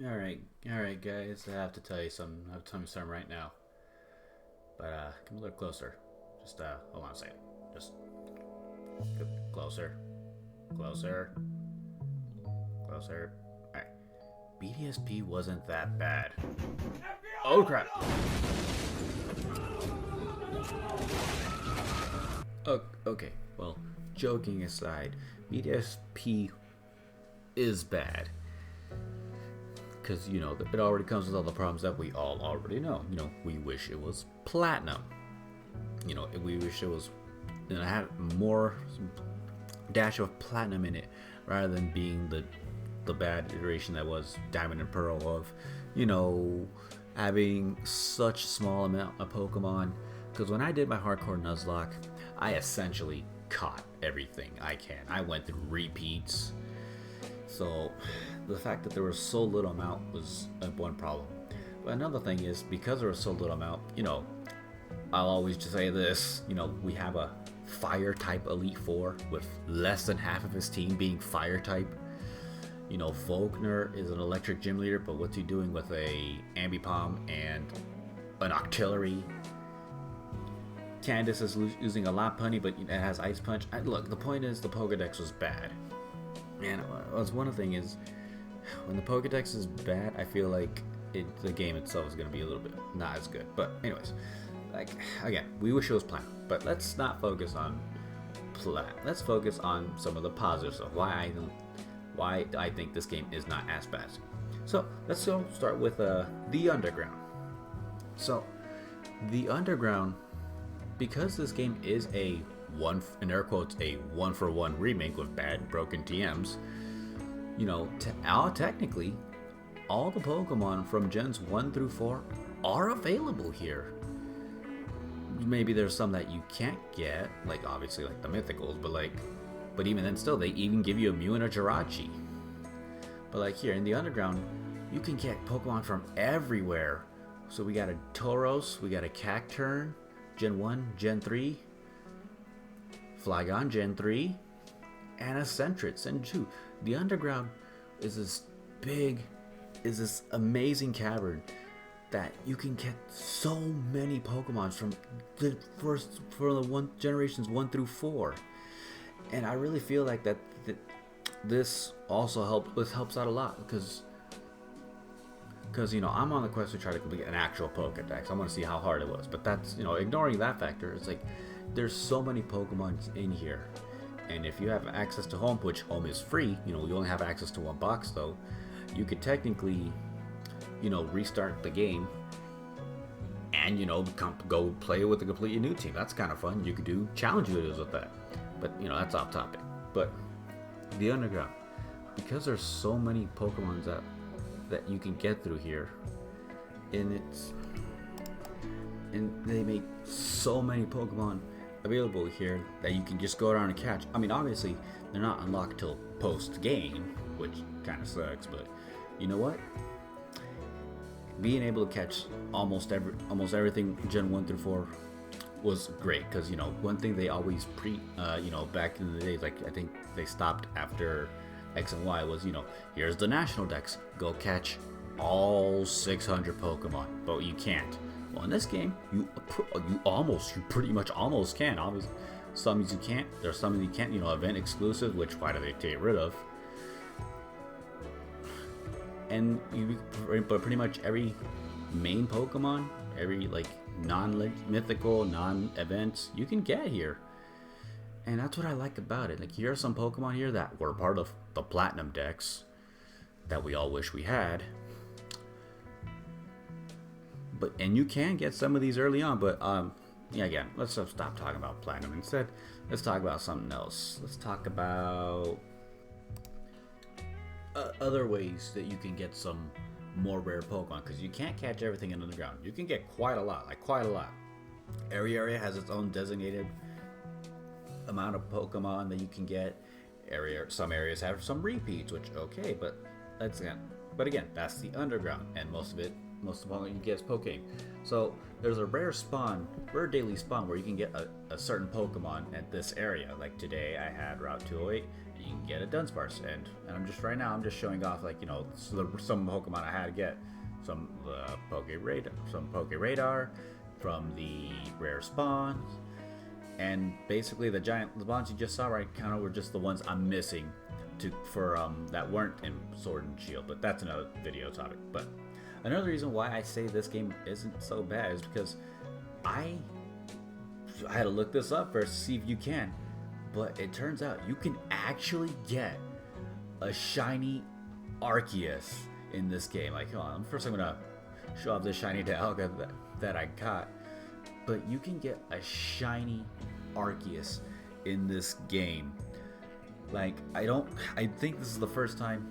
All right, guys. I have to tell you something. I have to tell you something right now. But come a little closer. Just hold on a second. Just closer, closer, closer. All right. BDSP wasn't that bad. Oh crap. Okay. Well, joking aside, BDSP is bad because it already comes with all the problems that we all already know. We wish it was platinum. We wish it was had more dash of platinum in it rather than being the bad iteration that was diamond and pearl of having such small amount of Pokemon. Because when I did my hardcore Nuzlocke, I essentially caught everything I can. I went through repeats. So the fact that there was so little amount was one problem. But another thing is, because there was so little amount, I'll always just say this, we have a fire type Elite Four with less than half of his team being fire type. Volkner is an electric gym leader, but what's he doing with a Ambipom and an Octillery? Candace is using a Lopunny, but it has Ice Punch. Look, the point is the Pokedex was bad. And one thing is, when the Pokedex is bad, I feel like the game itself is going to be a little bit not as good. But anyways, again, we wish it was platinum. But let's not focus on plat. Let's focus on some of the positives of why I think this game is not as bad. So let's go start with the Underground. So the Underground, because this game is a in air quotes a one-for-one remake with bad broken TMs, technically all the Pokemon from gens 1 through 4 are available here. Maybe there's some that you can't get, like obviously like the mythicals, but even then still they even give you a Mew and a Jirachi. But like here in the Underground, you can get Pokemon from everywhere. So we got a Tauros, we got a Cacturn, Gen 1, Gen 3, Flygon Gen 3, and a Sentret Gen 2. The Underground is this amazing cavern that you can get so many Pokemon from the generations 1 through 4. And I really feel like that this also helps out a lot because I'm on the quest to try to complete an actual Pokedex. I want to see how hard it was, but that's ignoring that factor, it's like there's so many Pokemon in here, and if you have access to Home, which Home is free, you only have access to one box though, you could technically restart the game and go play with a completely new team. That's kind of fun. You could do challenge videos with that, but that's off topic. But the Underground, because there's so many Pokemon that you can get through here, and they make so many Pokemon available here that you can just go around and catch. I mean, obviously they're not unlocked till post game, which kind of sucks, but you know what, being able to catch almost everything Gen 1 through 4 was great, because one thing they always back in the days, like I think they stopped after X and Y, was here's the national dex, go catch all 600 Pokemon, but you can't. Well, in this game, you pretty much almost can. Obviously, some you can't. There's some you can't. Event exclusive, which why do they get rid of? And but pretty much every main Pokemon, every non-mythical, non-events, you can get here. And that's what I like about it. Like, here are some Pokemon here that were part of the Platinum decks that we all wish we had. And you can get some of these early on, but again, let's stop talking about Platinum. Instead, let's talk about something else. Let's talk about other ways that you can get some more rare Pokemon, because you can't catch everything in the ground. You can get quite a lot. Every area has its own designated amount of Pokemon that you can get. Some areas have some repeats, which okay, but again, that's the Underground, and most of it most importantly, you get is Pokemon. So there's a rare daily spawn where you can get a certain Pokemon at this area. Like today, I had Route 208. You can get a Dunsparce, and I'm just right now I'm just showing off like some Pokemon I had to get, some Poke Radar from the rare spawns, and basically the spawns you just saw right kind of were just the ones I'm missing for that weren't in Sword and Shield, but that's another video topic. But another reason why I say this game isn't so bad is because I had to look this up first to see if you can, but it turns out you can actually get a shiny Arceus in this game. Like, hold on, first I'm gonna show off this shiny Dialga that I got, but you can get a shiny Arceus in this game. Like, I think this is the first time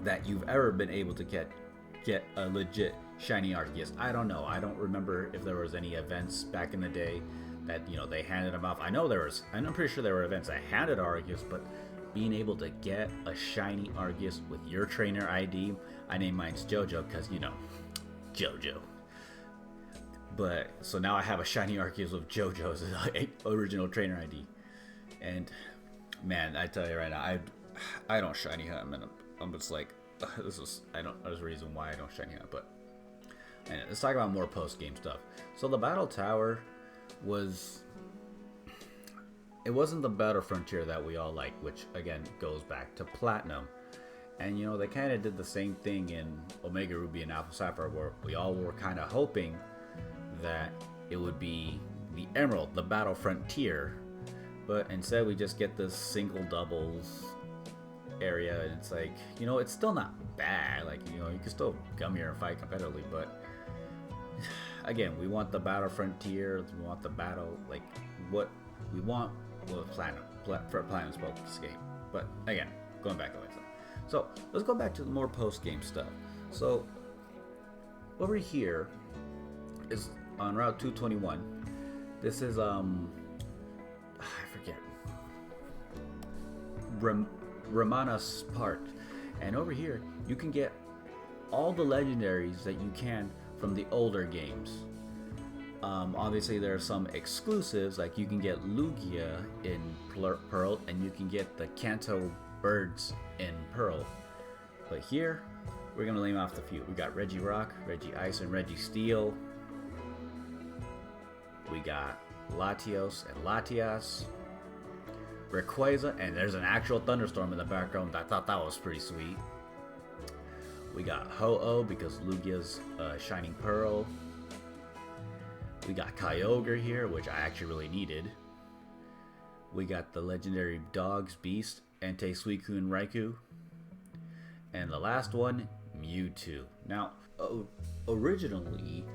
that you've ever been able to get a legit shiny Arceus. I don't know. I don't remember if there was any events back in the day that they handed them off. I'm pretty sure there were events that handed Arceus, but being able to get a shiny Arceus with your trainer ID, I named mine's JoJo because JoJo. But so now I have a shiny Arceus with JoJo's original trainer ID, and man, I tell you right now, I don't shiny hunt, and I'm just like, there's a reason why I don't shiny hunt. But anyway, let's talk about more post game stuff. So the Battle Tower it wasn't the Battle Frontier that we all like, which again goes back to Platinum. And they kind of did the same thing in Omega Ruby and Alpha Sapphire, where we all were kind of hoping that it would be the Emerald, the Battle Frontier, but instead we just get this single doubles area, and it's like, it's still not bad. Like, you can still come here and fight competitively, but again, we want the Battle Frontier, we want the battle, like what we want with Platinum's focus game. But again, going back to it. So let's go back to the more post-game stuff. So over here is on Route 221. This is I forget, Ramana's Park, and over here you can get all the legendaries that you can from the older games. Obviously there are some exclusives, like you can get Lugia in Pearl, and you can get the Kanto birds in Pearl. But here we're gonna name off the few. We got Regirock, Regice, and Registeel. We got Latios and Latias, Rayquaza, and there's an actual thunderstorm in the background. I thought that was pretty sweet. We got Ho-Oh because Lugia's Shining Pearl. We got Kyogre here, which I actually really needed. We got the legendary dogs, Beast, Entei, Suicune, and Raikou. And the last one, Mewtwo. Now, originally,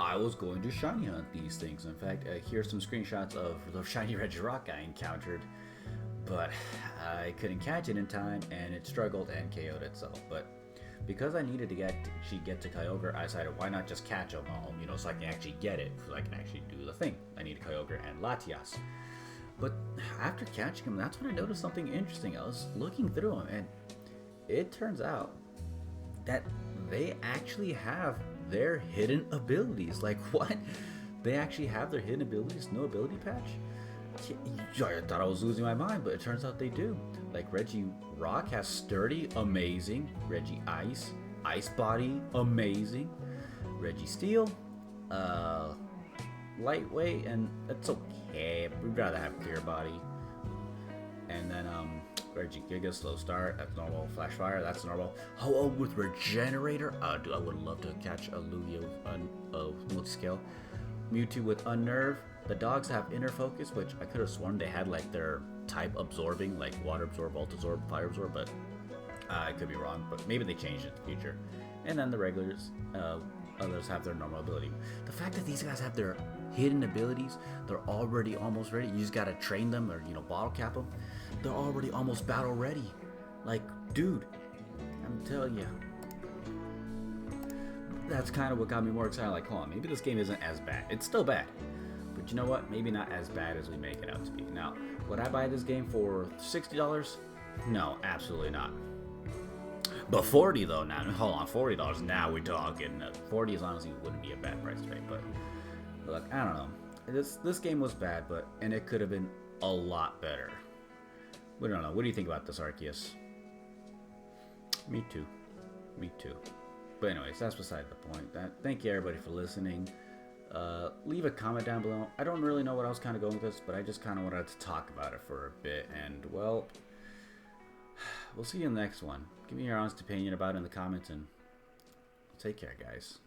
I was going to shiny hunt these things. In fact, here's some screenshots of the shiny Regirock I encountered, but I couldn't catch it in time, and it struggled and KO'd itself. But because I needed to get to Kyogre, I decided why not just catch them all, so I can actually get it, so I can actually do the thing. I need Kyogre and Latias. But after catching them, that's when I noticed something interesting. I was looking through them, and it turns out that they actually have their hidden abilities. Like, what? They actually have their hidden abilities? No ability patch? I thought I was losing my mind, but it turns out they do. Like, Regirock has Sturdy, amazing. Regice, Ice Body, amazing. Registeel, lightweight, and that's okay. We'd rather have Clear Body. And then Regigiga, Slow Start, that's normal. Flash Fire, that's normal. Oh, with Regenerator, dude, I would love to catch a Lugia with multi-scale. Mewtwo with Unnerve. The dogs have Inner Focus, which I could have sworn they had like their type absorbing, like Water Absorb, Volt Absorb, Fire Absorb, but I could be wrong, but maybe they changed it in the future. And then the regulars, others have their normal ability. The fact that these guys have their hidden abilities, they're already almost ready. You just gotta train them or, bottle cap them. They're already almost battle ready. Like, dude, I'm telling you. That's kind of what got me more excited. Like, hold on, maybe this game isn't as bad. It's still bad. But you know what? Maybe not as bad as we make it out to be. Now, would I buy this game for $60? No, absolutely not. But 40 though now. Hold on, $40 now we're talking. 40 is honestly wouldn't be a bad price to pay. But look, I don't know. This game was bad, and it could have been a lot better. We don't know. What do you think about this, Arceus? Me too. Me too. But anyways, that's beside the point. Thank you everybody for listening. Leave a comment down below. I don't really know what I was kind of going with this, but I just kind of wanted to talk about it for a bit. And, well, we'll see you in the next one. Give me your honest opinion about it in the comments, and take care, guys.